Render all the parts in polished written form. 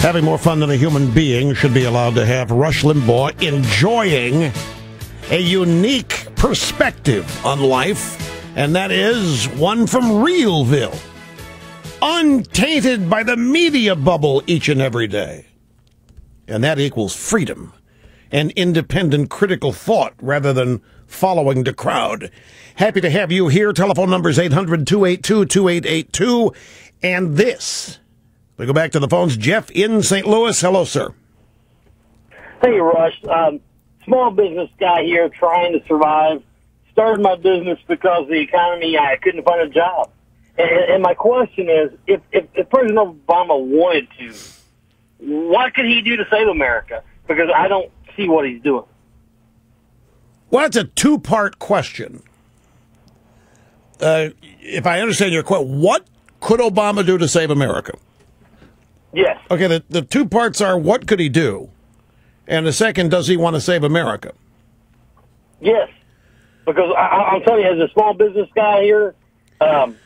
Having more fun than a human being should be allowed to have. Rush Limbaugh enjoying a unique perspective on life, and that is one from Realville, untainted by the media bubble each and every day. And that equals freedom and independent critical thought rather than following the crowd. Happy to have you here. Telephone number is 800-282-2882. And this, we go back to the phones. Jeff in St. Louis. Hello, sir. Hey, Rush. Small business guy here trying to survive. Started my business because of the economy. I couldn't find a job. And my question is, if President Obama wanted to, what could he do to save America? Because I don't see what he's doing. Well, it's a two-part question. If I understand your question, what could Obama do to save America? Yes. Okay, the two parts are, what could he do? And the second, does he want to save America? Yes. Because I'm telling you, as a small business guy here, I'm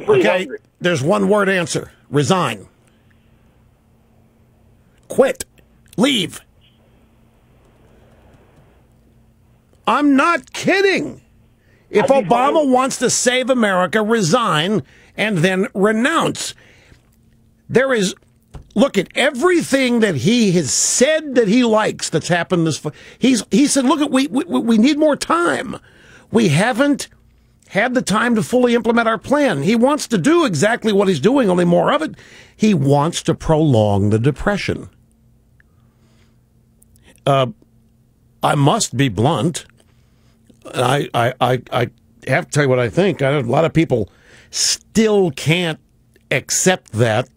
pretty hungry. There's one word answer. Resign. Quit. Leave. I'm not kidding. If Obama wants to save America, resign and then renounce. There is, look at everything that he has said that he likes that's happened this. He said, look, we need more time. We haven't had the time to fully implement our plan. He wants to do exactly what he's doing, only more of it. He wants to prolong the Depression. I must be blunt. I have to tell you what I think. A lot of people still can't accept that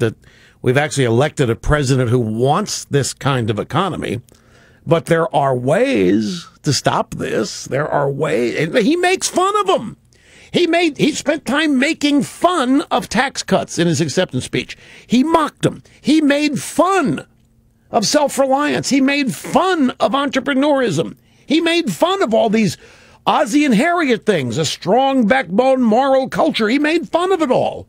we've actually elected a president who wants this kind of economy. But there are ways to stop this. There are ways. He makes fun of them. He spent time making fun of tax cuts in his acceptance speech. He mocked them. He made fun of self-reliance. He made fun of entrepreneurism. He made fun of all these Ozzie and Harriet things, a strong backbone moral culture. He made fun of it all.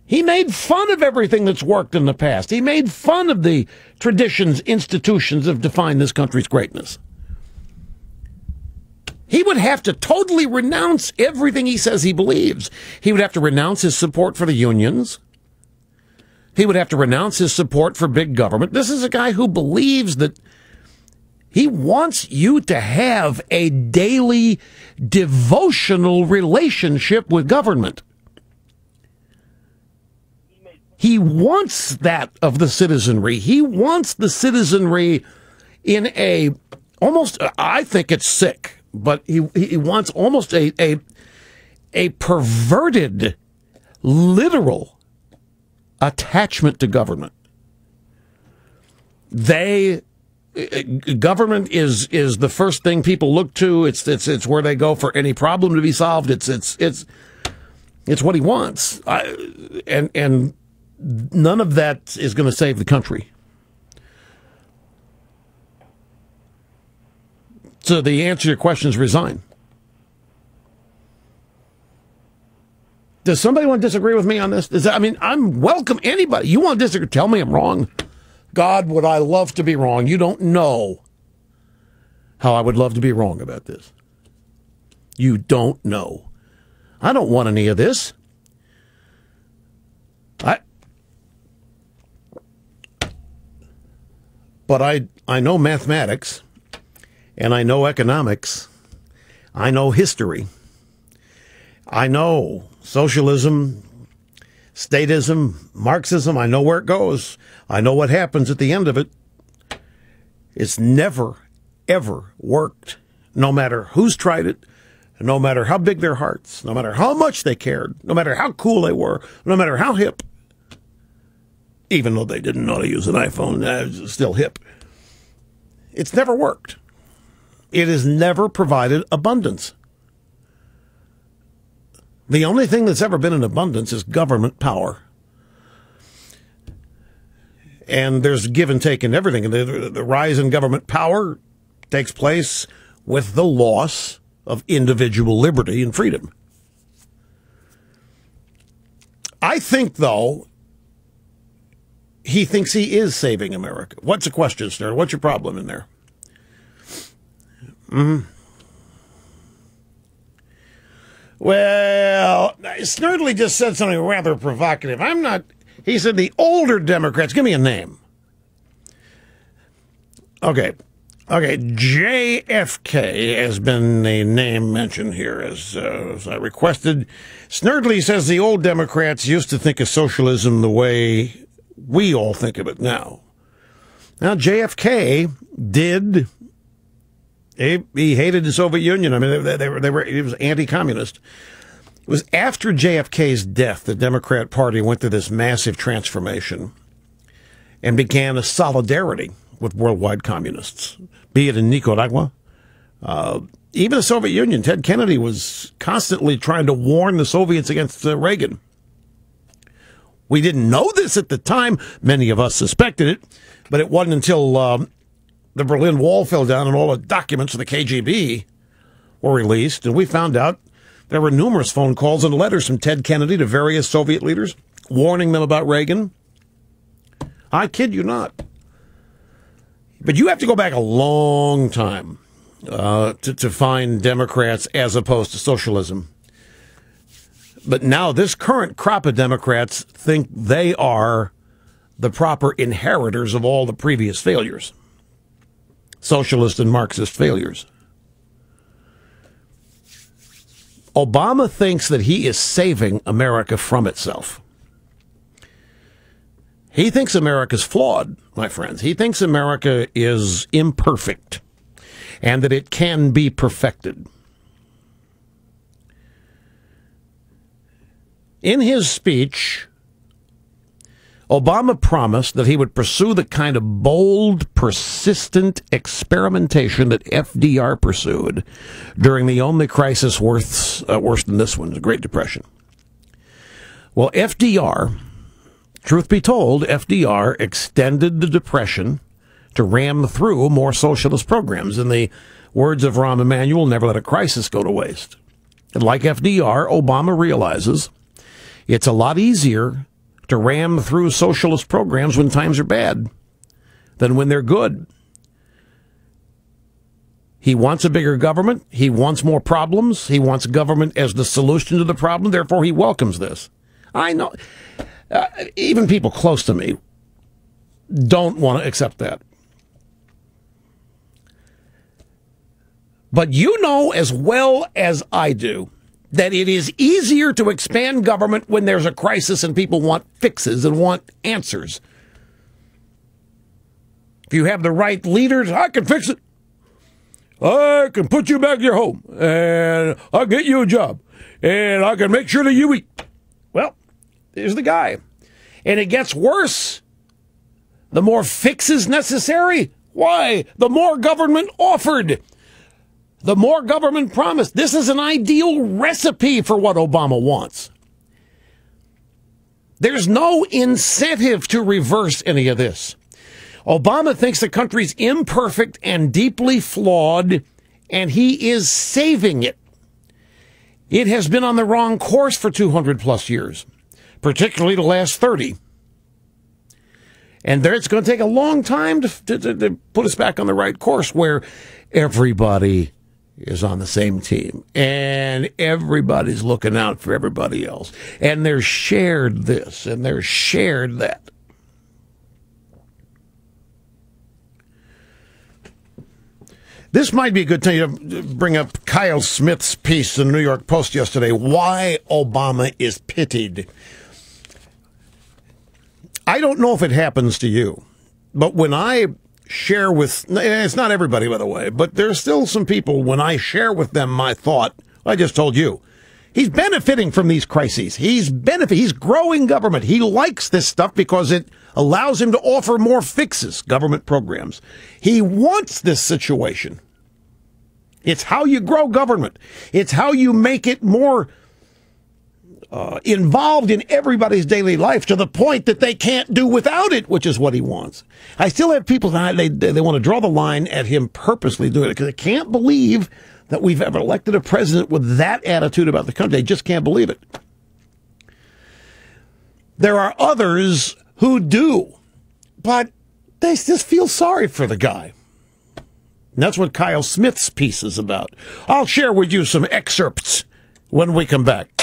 He made fun of everything that's worked in the past. He made fun of the traditions, institutions that have defined this country's greatness. He would have to totally renounce everything he says he believes. He would have to renounce his support for the unions. He would have to renounce his support for big government. This is a guy who believes that he wants you to have a daily devotional relationship with government. He wants that of the citizenry. He wants the citizenry in a almost, I think it's sick, but he wants almost a perverted, literal attachment to government. Government is the first thing people look to. It's where they go for any problem to be solved. It's what he wants, and none of that is going to save the country. So the answer to your question is resign. Does somebody want to disagree with me on this? I'm welcome anybody. You want to disagree? Tell me I'm wrong. God, would I love to be wrong. You don't know how I would love to be wrong about this. You don't know. I don't want any of this. But I know mathematics, and I know economics. I know history. I know socialism, statism, Marxism. I know where it goes. I know what happens at the end of it. It's never, ever worked, no matter who's tried it, no matter how big their hearts, no matter how much they cared, no matter how cool they were, no matter how hip. Even though they didn't know how to use an iPhone, still hip. It's never worked. It has never provided abundance. The only thing that's ever been in abundance is government power. And there's give and take in everything. The rise in government power takes place with the loss of individual liberty and freedom. I think, though, he thinks he is saving America. What's the question, Snerd? What's your problem in there? Well, Snerdley just said something rather provocative. I'm not... He said the older Democrats... Give me a name. Okay, JFK has been a name mentioned here as I requested. Snerdley says the old Democrats used to think of socialism the way we all think of it now. Now, JFK did... He hated the Soviet Union. I mean, he was anti-communist. It was after JFK's death, the Democrat Party went through this massive transformation and began a solidarity with worldwide communists, be it in Nicaragua. Even the Soviet Union, Ted Kennedy was constantly trying to warn the Soviets against Reagan. We didn't know this at the time. Many of us suspected it, but it wasn't until the Berlin Wall fell down and all the documents of the KGB were released, and we found out there were numerous phone calls and letters from Ted Kennedy to various Soviet leaders warning them about Reagan. I kid you not. But you have to go back a long time to find Democrats as opposed to socialism. But now this current crop of Democrats think they are the proper inheritors of all the previous failures. Socialist and Marxist failures. Obama thinks that he is saving America from itself. He thinks America's flawed, my friends. He thinks America is imperfect and that it can be perfected. In his speech, Obama promised that he would pursue the kind of bold, persistent experimentation that FDR pursued during the only crisis worse than this one, the Great Depression. Well, FDR, truth be told, FDR extended the Depression to ram through more socialist programs. In the words of Rahm Emanuel, never let a crisis go to waste. And like FDR, Obama realizes it's a lot easier to ram through socialist programs when times are bad than when they're good. He wants a bigger government. He wants more problems. He wants government as the solution to the problem. Therefore, he welcomes this. I know. Even people close to me don't want to accept that. But you know as well as I do that it is easier to expand government when there's a crisis and people want fixes and want answers. If you have the right leaders, I can fix it. I can put you back in your home, and I'll get you a job, and I can make sure that you eat. Well, there's the guy. And it gets worse. The more fixes necessary, why? The more government offered. The more government promised. This is an ideal recipe for what Obama wants. There's no incentive to reverse any of this. Obama thinks the country's imperfect and deeply flawed, and he is saving it. It has been on the wrong course for 200 plus years, particularly the last 30. And it's going to take a long time to put us back on the right course where everybody is on the same team, and everybody's looking out for everybody else, and there's shared this, and there's shared that. This might be a good time to bring up Kyle Smith's piece in the New York Post yesterday, Why Obama is Pitied. I don't know if it happens to you, but when I share with, it's not everybody, by the way, but there's still some people, when I share with them my thought, I just told you, he's benefiting from these crises. He's growing government. He likes this stuff because it allows him to offer more fixes, government programs. He wants this situation. It's how you grow government. It's how you make it more involved in everybody's daily life to the point that they can't do without it, which is what he wants. I still have people that they want to draw the line at him purposely doing it because they can't believe that we've ever elected a president with that attitude about the country. They just can't believe it. There are others who do. but they just feel sorry for the guy. And that's what Kyle Smith's piece is about. I'll share with you some excerpts when we come back.